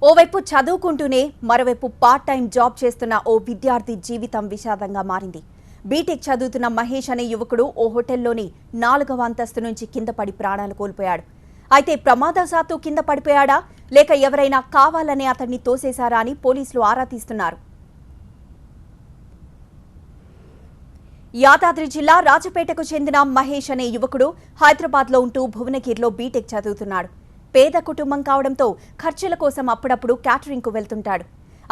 ఓవైపు చదువుకుంటూనే మరోవైపు part time job చేస్తున్న ఓ విద్యార్థి జీవితం విషాదంగా మారింది. బీటెక్ చదువుతున్న మహేష్ అనే యువకుడు ఓ హోటల్లోని 4వ అంతస్తు నుంచి కింద పడి ప్రాణాలు కోల్పోయాడు. అయితే ప్రమాదవశాత్తు కింద పడిపోయాడా లేక ఎవరైనా కావాలని అతన్ని తోసేశారా అని పోలీసులు ఆరా తీస్తున్నారు. యాదాద్రి జిల్లా రాజపేటకు చెందిన మహేష్ అనే యువకుడు హైదరాబాద్లో ఉంటూ భువనగిరిలో బీటెక్ చదువుతున్నాడు. పేద కుటుంబం కావడంతో ఖర్చుల కోసం అప్పుడప్పుడు క్యాటరింగ్కు వెళ్తుంటాడు.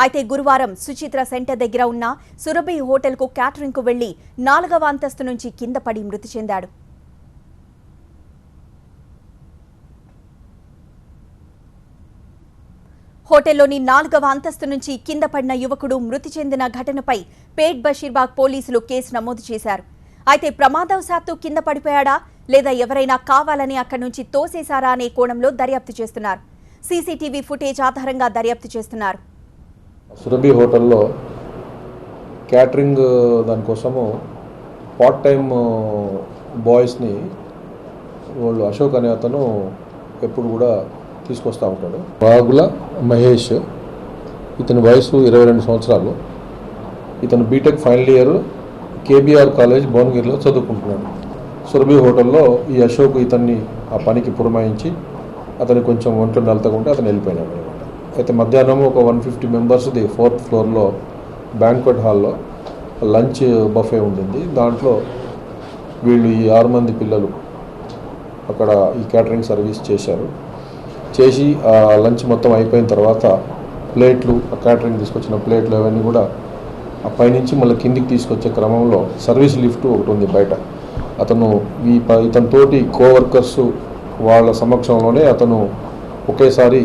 అయితే గురువారం సుచిత్ర సెంటర్ దగ్గర ఉన్న సురభి హోటల్కు క్యాటరింగ్కు వెళ్లి 4వ అంతస్తు నుంచి కింద పడి మృతి చెందాడు. హోటల్లోని 4వ అంతస్తు నుంచి కింద పడిన యువకుడు మృతి చెందిన ఘటనపై పేట్ బషీర్బాగ్ పోలీసులు కేసు నమోదు చేశారు. అయితే ప్రమాదవశాత్తు కింద పడిపోయాడా లేదా ఎవరైనా కావాలని అక్కడి నుంచి తోసేశారా అనే కోణంలో దర్యాప్తు చేస్తున్నారు. సీసీటీవీ ఫుటేజ్ ఆధారంగా దర్యాప్తు చేస్తున్నారు. సురభి హోటల్లో క్యాటరింగ్ దానికోసము పార్ట్ టైం బాయ్స్ని వాళ్ళు అశోక్ అనే అతను ఎప్పుడు కూడా తీసుకొస్తూ ఉంటాడు. బాగుల మహేష్, ఇతని వయసు 22 సంవత్సరాలు. ఇతను BTech final year KBR college భువనగిరిలో చదువుకుంటున్నాడు. సురభి హోటల్లో ఈ అశోక్ ఇతన్ని ఆ పనికి పురమాయించి అతనికి కొంచెం ఒంట్లో నలతకుంటే అతను వెళ్ళిపోయినాడు అనమాట. అయితే మధ్యాహ్నం ఒక 150 మెంబర్స్ది 4th ఫ్లోర్లో బ్యాంక్వెట్ హాల్లో లంచ్ బఫే ఉండింది. దాంట్లో వీళ్ళు ఈ 6 మంది పిల్లలు అక్కడ ఈ క్యాటరింగ్ సర్వీస్ చేసి ఆ లంచ్ మొత్తం అయిపోయిన తర్వాత ప్లేట్లు, ఆ క్యాటరింగ్ తీసుకొచ్చిన ప్లేట్లు అవన్నీ కూడా ఆ పైనుంచి మళ్ళీ కిందికి తీసుకొచ్చే క్రమంలో సర్వీస్ లిఫ్ట్ ఒకటి ఉంది బయట. అతను ఇతనితోటి కోవర్కర్స్ వాళ్ళ సమక్షంలోనే అతను ఒకేసారి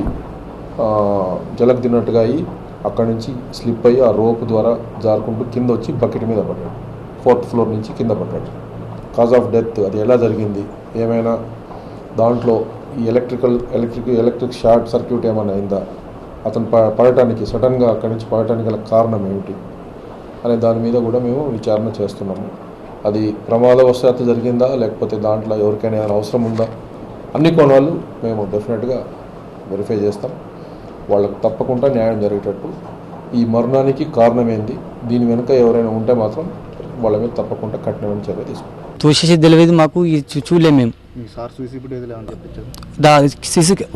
జలక్ తిన్నట్టుగా అయ్యి అక్కడి నుంచి స్లిప్ అయ్యి ఆ రోప్ ద్వారా జారుకుంటూ కింద వచ్చి బకెట్ మీద పడ్డాడు. 4th ఫ్లోర్ నుంచి కింద పడ్డాడు. కాజ్ ఆఫ్ డెత్ అది ఎలా జరిగింది, ఏమైనా దాంట్లో ఈ ఎలక్ట్రిక్ షార్ట్ సర్క్యూట్ ఏమైనా అయిందా, అతను పడటానికి సడన్గా అక్కడి నుంచి పడటానికి గల కారణం ఏమిటి అనే దాని మీద కూడా మేము విచారణ చేస్తున్నాము. అది ప్రమాదవశాత్తు జరిగిందా లేకపోతే దాంట్లో ఎవరికైనా అవసరం ఉందా, అన్ని కోణాలు మేము డెఫినెట్గా వెరిఫై చేస్తాం. వాళ్ళకు తప్పకుండా న్యాయం జరిగేటట్టు ఈ మరణానికి కారణం ఏంది, దీని వెనుక ఎవరైనా ఉంటే మాత్రం వాళ్ళ మీద తప్పకుండా కఠినమైన చర్య తీసుకుంటాం. తోసేసి తెలియదు మాకు, చూడలేము మేము.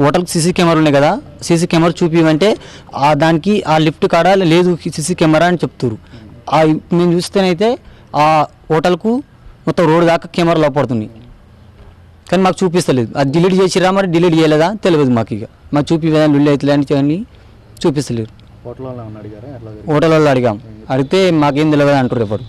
హోటల్కి సీసీ కెమెరా ఉన్నాయి కదా, సీసీ కెమెరా చూపిమంటే దానికి ఆ లిఫ్ట్ కాడ లేదు సీసీ కెమెరా అని చెప్తారు. మేము చూస్తేనైతే ఆ హోటల్కు మొత్తం రోడ్డు దాకా కెమెరా లోపడుతున్నాయి, కానీ మాకు చూపిస్తలేదు. అది డిలీట్ చేసిరా మరి డిలీట్ చేయలేదా తెలియదు మాకు. ఇక మాకు లుల్లి అవుతుంది అని చూపిస్తలేరు. హోటల్ వాళ్ళు అడిగాం, అడిగితే మాకేం తెలియదు అంటారు ఎప్పుడు.